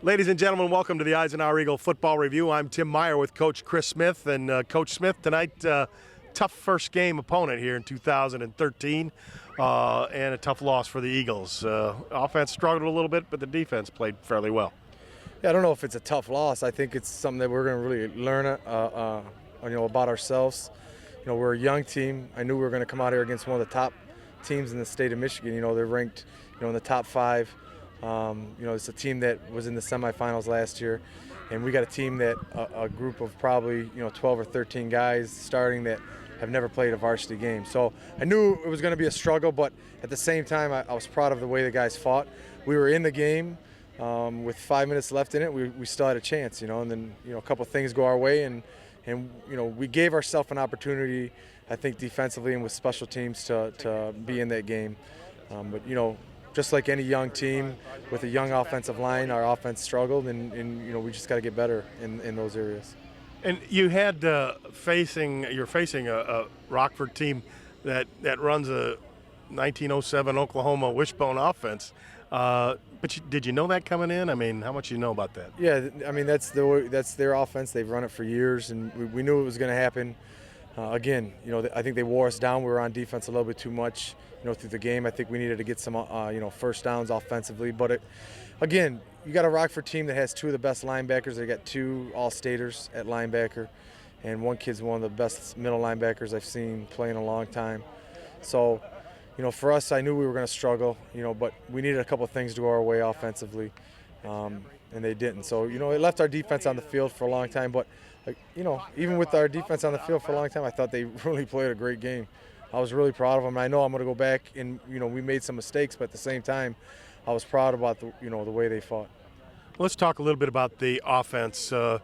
Ladies and gentlemen, welcome to the Eisenhower Eagle Football Review. I'm Tim Meyer with Coach Chris Smith. And Coach Smith, tonight, tough first game opponent here in 2013 and a tough loss for the Eagles. Offense struggled a little bit, but the defense played fairly well. Yeah, I don't know if it's a tough loss. I think it's something that we're going to really learn about ourselves. We're a young team. I knew we were going to come out here against one of the top teams in the state of Michigan. They're ranked in the top 5. It's a team that was in the semifinals last year, and we got a team that a group of probably 12 or 13 guys starting that have never played a varsity game. So I knew it was going to be a struggle, but at the same time, I was proud of the way the guys fought. We were in the game with 5 minutes left in it. We still had a chance, and then a couple things go our way, and we gave ourselves an opportunity, I think, defensively and with special teams to be in that game. But just like any young team with a young offensive line, our offense struggled, and we just got to get better in those areas. And you had you're facing a Rockford team that runs a 1907 Oklahoma wishbone offense. But did you know that coming in? I mean, how much do you know about that? Yeah, I mean that's their offense. They've run it for years, and we knew it was going to happen. Again, I think they wore us down. We were on defense a little bit too much, through the game. I think we needed to get some, first downs offensively. But again, you got a Rockford team that has 2 of the best linebackers. They got 2 All-Staters at linebacker, and one kid's one of the best middle linebackers I've seen play in a long time. So, for us, I knew we were going to struggle, but we needed a couple of things to go our way offensively, and they didn't. So, it left our defense on the field for a long time. But, even with our defense on the field for a long time, I thought they really played a great game. I was really proud of them. I know I'm going to go back and, we made some mistakes, but at the same time, I was proud about the way they fought. Let's talk a little bit about the offense. Dan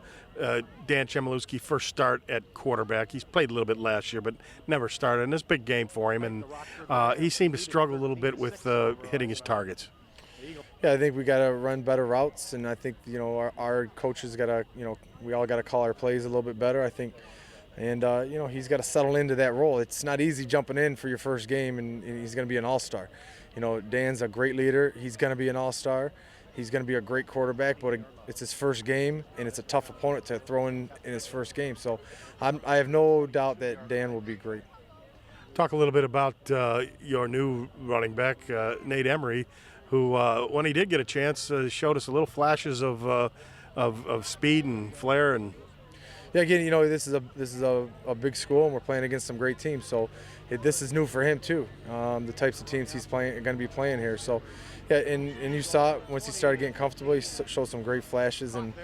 Chmielewski first start at quarterback. He's played a little bit last year, but never started. And it's a big game for him, and he seemed to struggle a little bit with hitting his targets. Yeah, I think we got to run better routes, and I think our coaches got to we all got to call our plays a little bit better, I think, and he's got to settle into that role. It's not easy jumping in for your first game, and he's going to be an all-star. Dan's a great leader. He's going to be an all-star. He's going to be a great quarterback, but it's his first game, and it's a tough opponent to throw in his first game. So I have no doubt that Dan will be great. Talk a little bit about your new running back, Nate Emery, who, when he did get a chance, showed us a little flashes of speed and flair. And yeah, again, this is a big school, and we're playing against some great teams. So this is new for him too. The types of teams he's going to be playing here. So yeah, and you saw it once he started getting comfortable. He showed some great flashes, and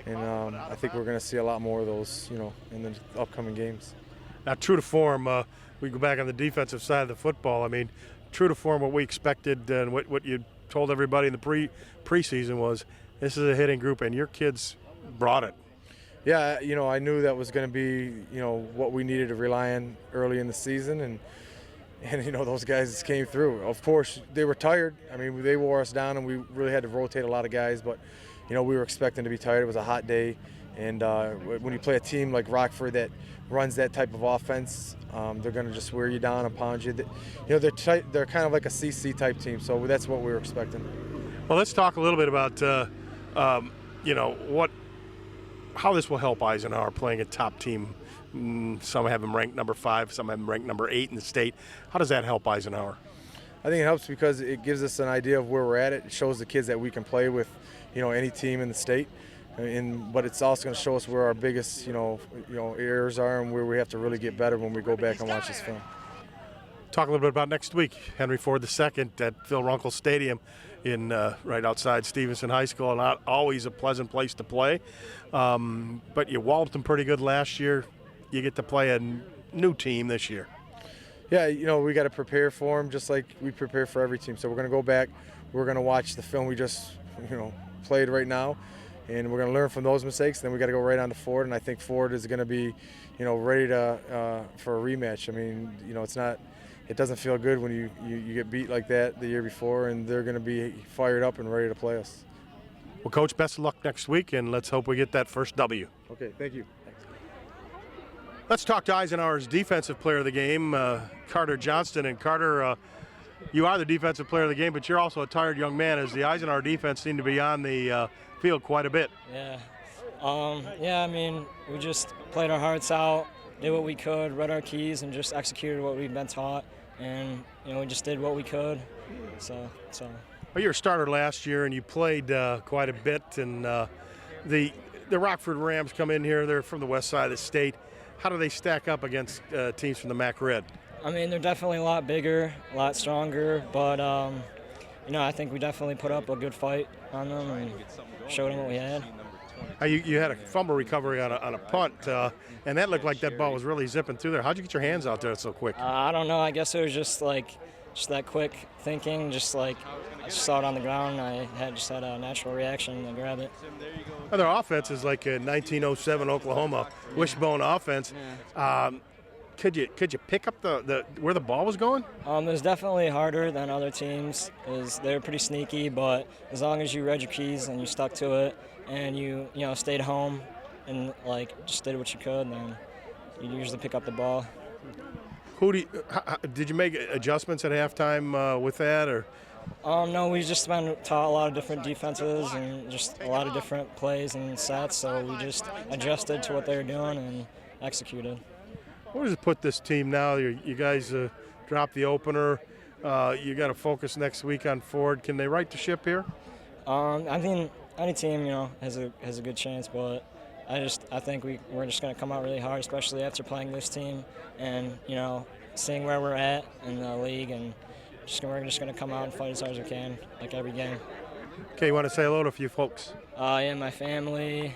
I think we're going to see a lot more of those, in the upcoming games. Now, true to form, we go back on the defensive side of the football. I mean, true to form, what we expected and what you told everybody in the preseason was this is a hitting group, and your kids brought it. Yeah, I knew that was going to be, what we needed to rely on early in the season, and those guys came through. Of course, they were tired. I mean, they wore us down, and we really had to rotate a lot of guys, but, we were expecting to be tired. It was a hot day, and when you play a team like Rockford that runs that type of offense, they're going to just wear you down and pound you. They're tight, they're kind of like a CC type team, so that's what we were expecting. Well, let's talk a little bit about, how this will help Eisenhower playing a top team. Some have them ranked number 5, some have them ranked number 8 in the state. How does that help Eisenhower? I think it helps because it gives us an idea of where we're at. It shows the kids that we can play with, any team in the state. But it's also going to show us where our biggest, errors are and where we have to really get better when we go back and watch this film. Talk a little bit about next week. Henry Ford II at Phil Runkle Stadium in right outside Stevenson High School. Not always a pleasant place to play, but you walloped them pretty good last year. You get to play a new team this year. Yeah, we got to prepare for them just like we prepare for every team. So we're going to go back. We're going to watch the film we just, played right now, and we're going to learn from those mistakes. Then we got to go right on to Ford, and I think Ford is going to be, ready to for a rematch. I mean, it doesn't feel good when you get beat like that the year before, and they're going to be fired up and ready to play us. Well, Coach, best of luck next week, and let's hope we get that first W. Okay, thank you. Let's talk to Eisenhower's defensive player of the game, Carter Johnston. And Carter, You are the defensive player of the game, but you're also a tired young man, as the Eisenhower defense seemed to be on the field quite a bit. Yeah. I mean, we just played our hearts out, did what we could, read our keys, and just executed what we've been taught. And, we just did what we could. So. Well, you were a starter last year, and you played quite a bit. And the Rockford Rams come in here. They're from the west side of the state. How do they stack up against teams from the MAC Red? I mean, they're definitely a lot bigger, a lot stronger, but I think we definitely put up a good fight on them and showed them what we had. You had a fumble recovery on a punt, and that looked like that ball was really zipping through there. How'd you get your hands out there so quick? I don't know. I guess it was just that quick thinking. I just saw it on the ground. I just had a natural reaction to grab it. Their offense is like a 1907 Oklahoma wishbone offense. Yeah. Could you pick up the where the ball was going? It was definitely harder than other teams. They're pretty sneaky, but as long as you read your keys and you stuck to it and you stayed home and just did what you could, then you usually pick up the ball. Did you make adjustments at halftime with that, or? No, we just been taught a lot of different defenses and just a lot of different plays and sets, so we just adjusted to what they were doing and executed. Where does it put this team now? You guys dropped the opener. You got to focus next week on Ford. Can they right the ship here? I think any team, has a good chance, but I think we're just going to come out really hard, especially after playing this team and seeing where we're at in the league, and we're just going to come out and fight as hard as we can, like every game. Okay, you want to say hello to a few folks? My family.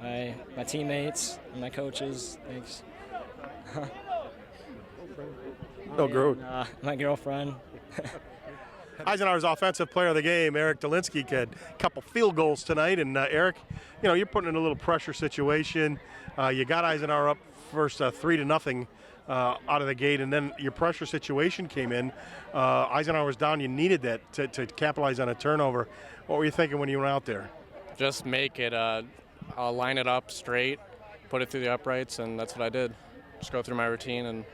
My teammates and my coaches, thanks. No, girl. My girlfriend. Eisenhower's offensive player of the game, Eric Dolinsky, had a couple field goals tonight. And Eric, you're putting in a little pressure situation. You got Eisenhower up first 3-0 out of the gate, and then your pressure situation came in. Eisenhower was down. You needed that to capitalize on a turnover. What were you thinking when you went out there? Just make it. I'll line it up straight, put it through the uprights, and that's what I did. Just go through my routine.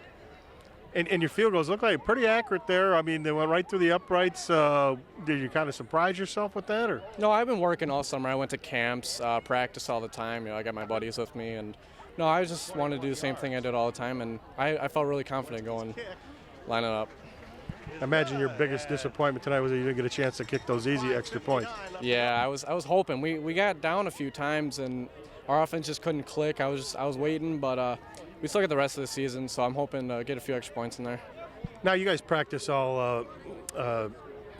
And your field goals look like pretty accurate there. I mean, they went right through the uprights. Did you kind of surprise yourself with that, or? No, I've been working all summer. I went to camps, practice all the time. I got my buddies with me, and I just wanted to do the same thing I did all the time, and I felt really confident going, lining up. I imagine your biggest disappointment tonight was that you didn't get a chance to kick those easy extra points. Yeah, I was hoping. We got down a few times and our offense just couldn't click. I was waiting, but we still got the rest of the season, so I'm hoping to get a few extra points in there. Now you guys practice all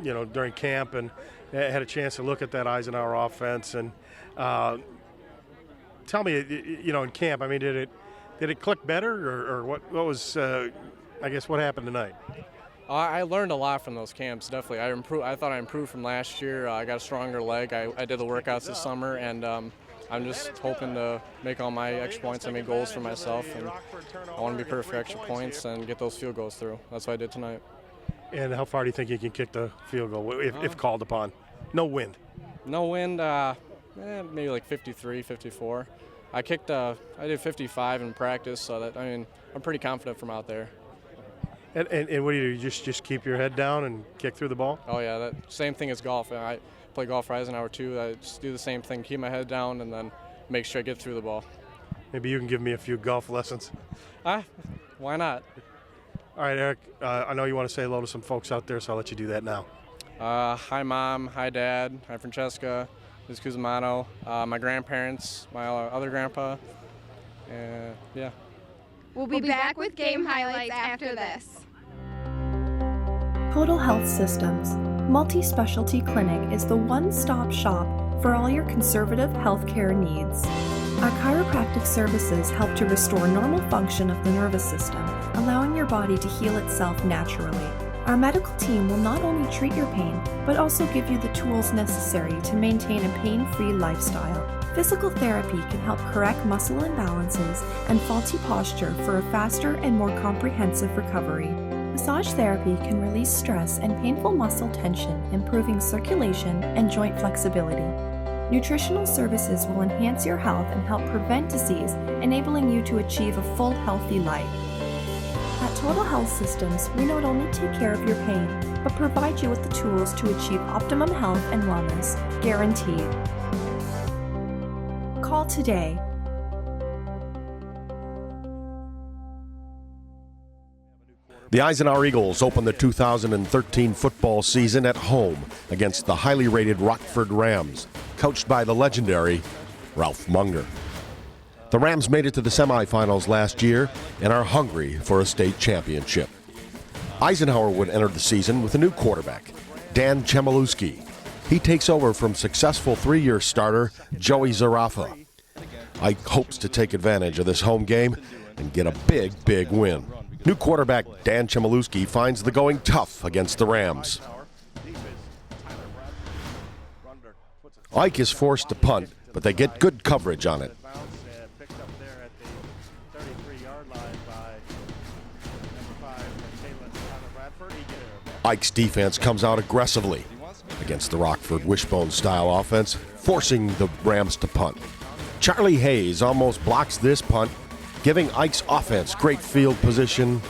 during camp and had a chance to look at that Eisenhower offense, and tell me, in camp, I mean, did it click better, or what was what happened tonight? I learned a lot from those camps, definitely. I thought I improved from last year. I got a stronger leg. I did the workouts this summer, and I'm just hoping to make all my extra points. I made goals for myself, and I want to be perfect for extra points and get those field goals through. That's what I did tonight. And how far do you think you can kick the field goal if called upon? No wind. No wind, maybe like 53, 54. I did 55 in practice, so I'm pretty confident from out there. And what do you do? Just keep your head down and kick through the ball? Oh yeah, that same thing as golf. I play golf for Eisenhower too. I just do the same thing, keep my head down, and then make sure I get through the ball. Maybe you can give me a few golf lessons. Why not? All right, Eric, I know you want to say hello to some folks out there, so I'll let you do that now. Hi Mom, hi Dad, hi Francesca, Ms. Cusimano, my grandparents, my other grandpa, yeah. We'll be back with game highlights after this. Total Health Systems Multi-Specialty Clinic is the one-stop shop for all your conservative healthcare needs. Our chiropractic services help to restore normal function of the nervous system, allowing your body to heal itself naturally. Our medical team will not only treat your pain, but also give you the tools necessary to maintain a pain-free lifestyle. Physical therapy can help correct muscle imbalances and faulty posture for a faster and more comprehensive recovery. Massage therapy can release stress and painful muscle tension, improving circulation and joint flexibility. Nutritional services will enhance your health and help prevent disease, enabling you to achieve a full, healthy life. At Total Health Systems, we not only take care of your pain, but provide you with the tools to achieve optimum health and wellness, guaranteed. Call today. The Eisenhower Eagles open the 2013 football season at home against the highly rated Rockford Rams, coached by the legendary Ralph Munger. The Rams made it to the semifinals last year and are hungry for a state championship. Eisenhower would enter the season with a new quarterback, Dan Chmielewski. He takes over from successful three-year starter Joey Zarafa. Ike hopes to take advantage of this home game and get a big win. New quarterback Dan Chmielewski finds the going tough against the Rams. Ike is forced to punt, but they get good coverage on it. Ike's defense comes out aggressively against the Rockford wishbone-style offense, forcing the Rams to punt. Charlie Hayes almost blocks this punt, giving Ike's offense great field position.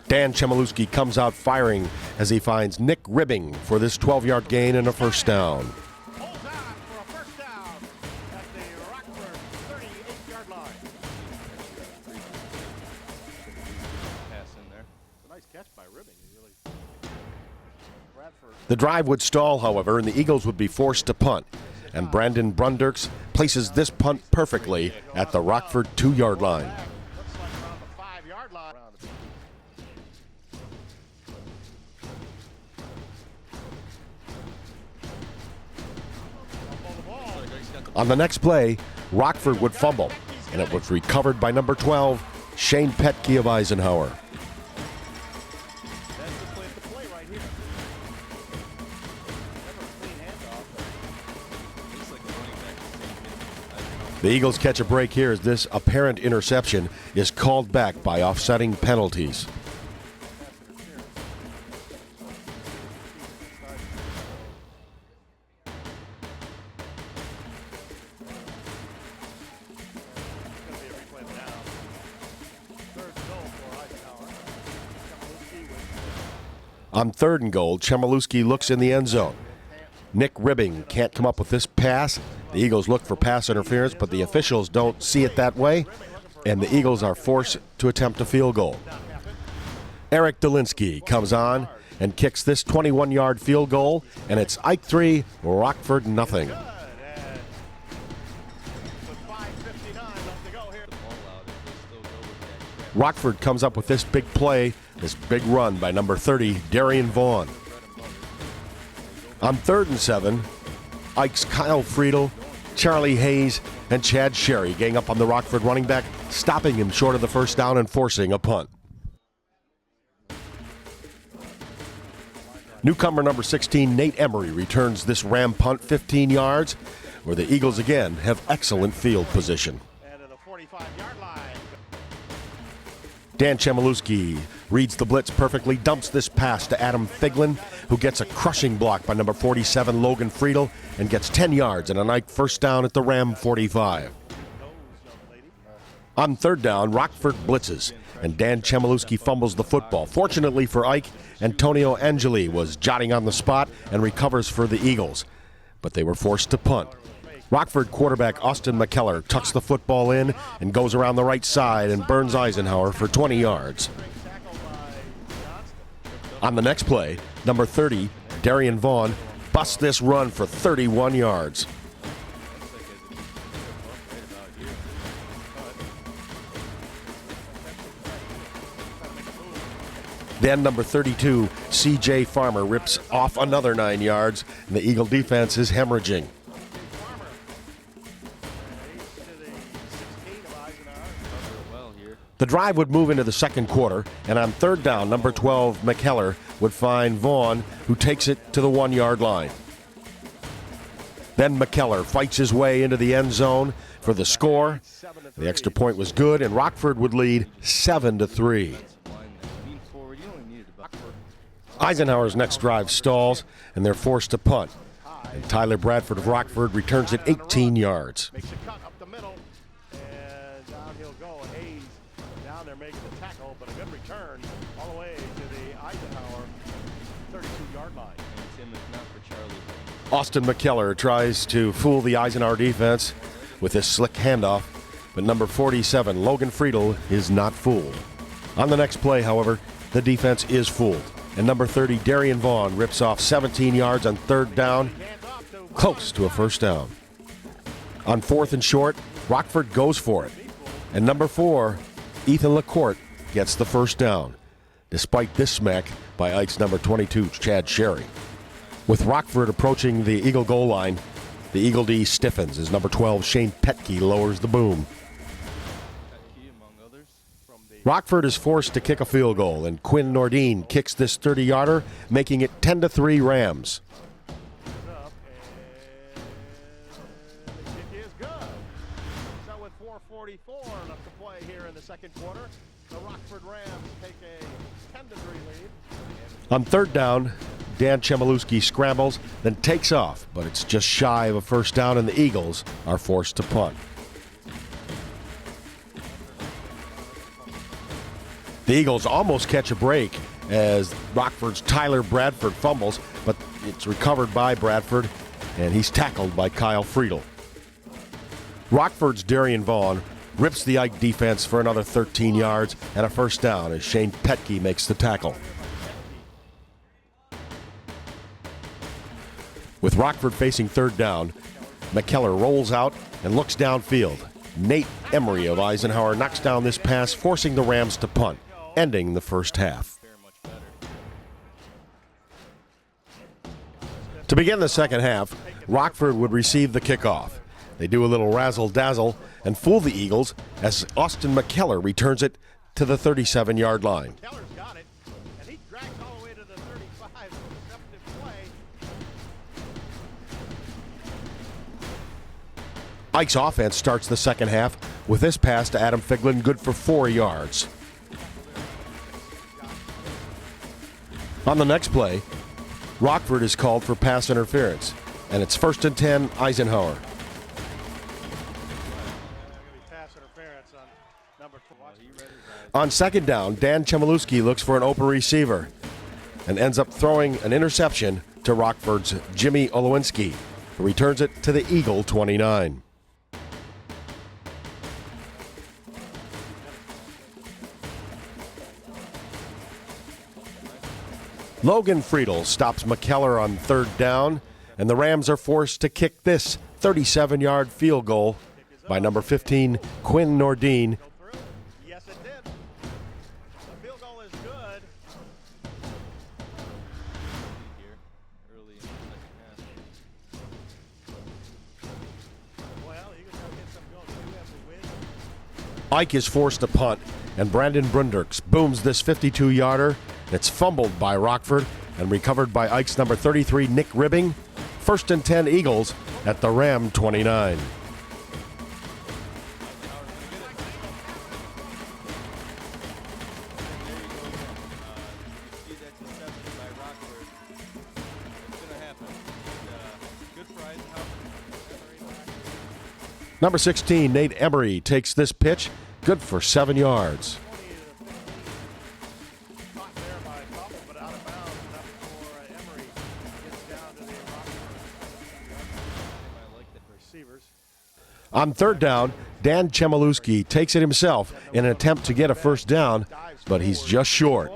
Dan Chmielewski comes out firing as he finds Nick Ribbing for this 12-yard gain and a first down. The drive would stall, however, and the Eagles would be forced to punt. And Brandon Brunderks places this punt perfectly at the Rockford 2-yard line. On the next play, Rockford would fumble, and it was recovered by number 12, Shane Petke of Eisenhower. The Eagles catch a break here as this apparent interception is called back by offsetting penalties. On 3rd and goal, Chmielewski looks in the end zone. Nick Ribbing can't come up with this pass. The Eagles look for pass interference, but the officials don't see it that way, and the Eagles are forced to attempt a field goal. Eric Dolinsky comes on and kicks this 21-yard field goal, and it's Ike 3, Rockford nothing. Rockford comes up with this big play, this big run by number 30, Darian Vaughn. On 3rd and 7, Ike's Kyle Friedel, Charlie Hayes, and Chad Sherry gang up on the Rockford running back, stopping him short of the first down and forcing a punt. Newcomer number 16, Nate Emery, returns this Ram punt 15 yards, where the Eagles again have excellent field position. Dan Chmielewski reads the blitz perfectly, dumps this pass to Adam Figlin, who gets a crushing block by number 47, Logan Friedel, and gets 10 yards and a Ike first down at the Ram 45. On 3rd down, Rockford blitzes, and Dan Chmielewski fumbles the football. Fortunately for Ike, Antonio Angeli was jotting on the spot and recovers for the Eagles, but they were forced to punt. Rockford quarterback Austin McKellar tucks the football in and goes around the right side and burns Eisenhower for 20 yards. On the next play, number 30, Darian Vaughn, busts this run for 31 yards. Then number 32, C.J. Farmer, rips off another 9 yards, and the Eagle defense is hemorrhaging. The drive would move into the second quarter, and on 3rd down, number 12, McKellar, would find Vaughn, who takes it to the 1-yard line. Then McKellar fights his way into the end zone for the score. The extra point was good, and Rockford would lead 7-3. Eisenhower's next drive stalls, and they're forced to punt. And Tyler Bradford of Rockford returns it 18 yards. Makes a cut up the middle, and down he'll go. Hayes down there making the tackle, but a good return all the way to the Eisenhower 32-yard line. Austin McKellar tries to fool the Eisenhower defense with this slick handoff, but number 47, Logan Friedel, is not fooled. On the next play, however, the defense is fooled, and number 30, Darian Vaughn, rips off 17 yards on third down, close to a first down. On fourth and short, Rockford goes for it, and number 4, Ethan LaCourte, gets the first down, despite this smack by Ike's number 22, Chad Sherry. With Rockford approaching the Eagle goal line, the Eagle D stiffens as number 12, Shane Petke, lowers the boom. Rockford is forced to kick a field goal, and Quinn Nordine kicks this 30-yarder, making it 10-3 Rams. Up, and the kick is good. So with 4:44 left to play here in the second quarter, the Rockford Rams take a 10-3 lead. On third down, Dan Chmielewski scrambles, then takes off, but it's just shy of a first down, and the Eagles are forced to punt. The Eagles almost catch a break as Rockford's Tyler Bradford fumbles, but it's recovered by Bradford, and he's tackled by Kyle Friedel. Rockford's Darian Vaughn rips the Ike defense for another 13 yards and a first down as Shane Petke makes the tackle. With Rockford facing third down, McKellar rolls out and looks downfield. Nate Emery of Eisenhower knocks down this pass, forcing the Rams to punt, ending the first half. To begin the second half, Rockford would receive the kickoff. They do a little razzle-dazzle and fool the Eagles as Austin McKellar returns it to the 37-yard line. Keller's got it, and he drags all the way to the 35. Receptive play. Ike's offense starts the second half with this pass to Adam Figlin, good for 4 yards. On the next play, Rockford is called for pass interference, and it's 1st and 10, Eisenhower. On second down, Dan Chmielewski looks for an open receiver and ends up throwing an interception to Rockford's Jimmy Olowinski, who returns it to the Eagle 29. Logan Friedel stops McKellar on third down, and the Rams are forced to kick this 37-yard field goal by number 15, Quinn Nordine. Yes, it did. The field goal is good. Well, Eagles gotta get some goals. They do have to win. Ike is forced to punt, and Brandon Brunderks booms this 52-yarder. It's fumbled by Rockford and recovered by Ike's number 33, Nick Ribbing. 1st and 10, Eagles at the Ram 29. Number 16, Nate Emery takes this pitch, good for 7 yards. On third down, Dan Chmielewski takes it himself in an attempt to get a first down, but he's just short.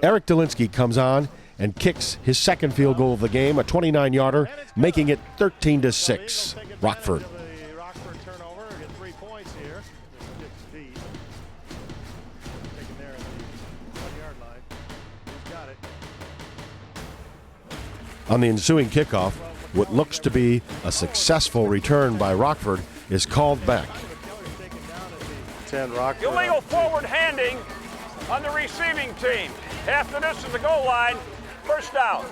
Eric Dolinsky comes on and kicks his second field goal of the game, a 29-yarder, making it 13-6, Rockford. On the ensuing kickoff, what looks to be a successful return by Rockford is called back. 10 Rockford. Illegal forward handing on the receiving team. Half the distance to the goal line, first down.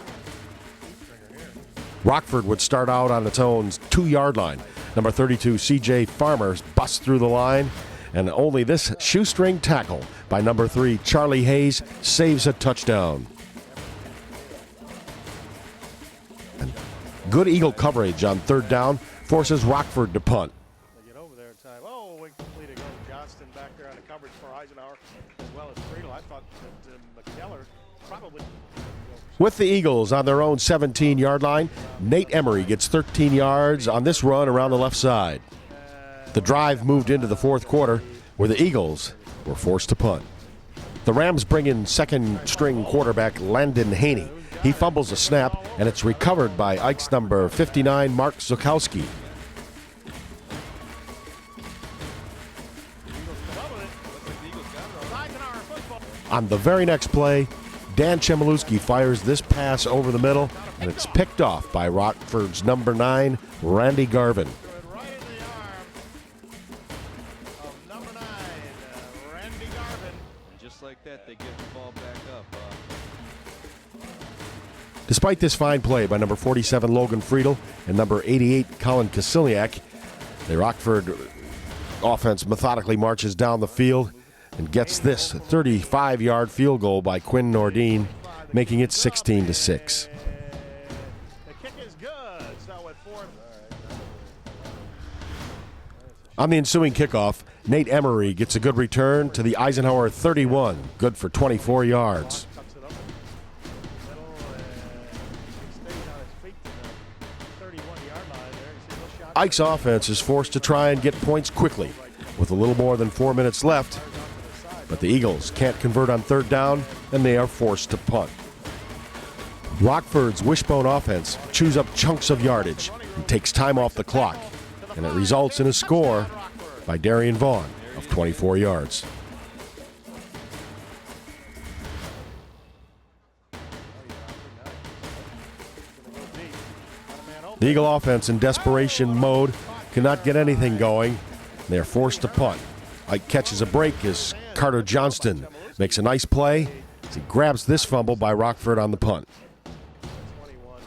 Rockford would start out on its own 2-yard line. Number 32, C.J. Farmer, busts through the line, and only this shoestring tackle by number 3, Charlie Hayes, saves a touchdown. Good Eagle coverage on third down forces Rockford to punt. They get over there in time. Oh, incomplete. It goes Johnston back there on the coverage for Eisenhower as well as Friedel. I thought that McKellar probably. With the Eagles on their own 17-yard line, Nate Emery gets 13 yards on this run around the left side. The drive moved into the fourth quarter, where the Eagles were forced to punt. The Rams bring in second-string quarterback Landon Haney. He fumbles a snap, and it's recovered by Ike's number 59, Mark Zukowski. On the very next play, Dan Chmielewski fires this pass over the middle, and it's picked off by Rockford's number 9, Randy Garvin. Right in the arm of number 9, Randy Garvin. And just like that, they get the ball back up. Despite this fine play by number 47, Logan Friedel, and number 88, Colin Kasiliak, the Rockford offense methodically marches down the field and gets this 35-yard field goal by Quinn Nordine, making it 16-6. The kick is good. So at fourth. On the ensuing kickoff, Nate Emery gets a good return to the Eisenhower 31, good for 24 yards. Cuts it up middle and stays on his feet to the 31-yard line there. You see a little shot. Ike's offense is forced to try and get points quickly with a little more than 4 minutes left, but the Eagles can't convert on third down, and they are forced to punt. Rockford's wishbone offense chews up chunks of yardage and takes time off the clock, and it results in a score by Darian Vaughn of 24 yards. The Eagle offense in desperation mode cannot get anything going. They are forced to punt. Ike catches a break as Carter Johnston makes a nice play as he grabs this fumble by Rockford on the punt. 21,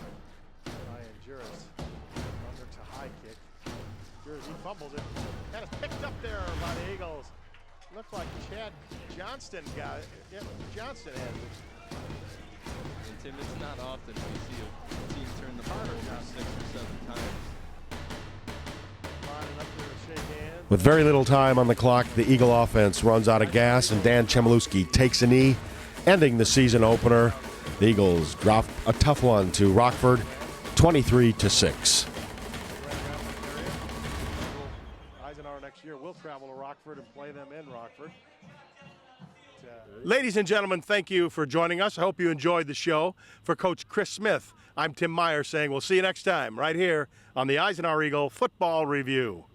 Ryan Juris under to high kick. Juris, he fumbles it. And it's picked up there by the Eagles. Looks like Chad Johnston got it. Yep, Johnston has it. And Tim, it's not often we see a team turn the ball over 6 or 7 times. Lining up there to shake hands. With very little time on the clock, the Eagle offense runs out of gas, and Dan Chmielewski takes a knee, ending the season opener. The Eagles drop a tough one to Rockford, 23-6. Eisenhower next year will travel to Rockford and play them in Rockford. Ladies and gentlemen, thank you for joining us. I hope you enjoyed the show. For Coach Chris Smith, I'm Tim Meyer saying we'll see you next time right here on the Eisenhower Eagle Football Review.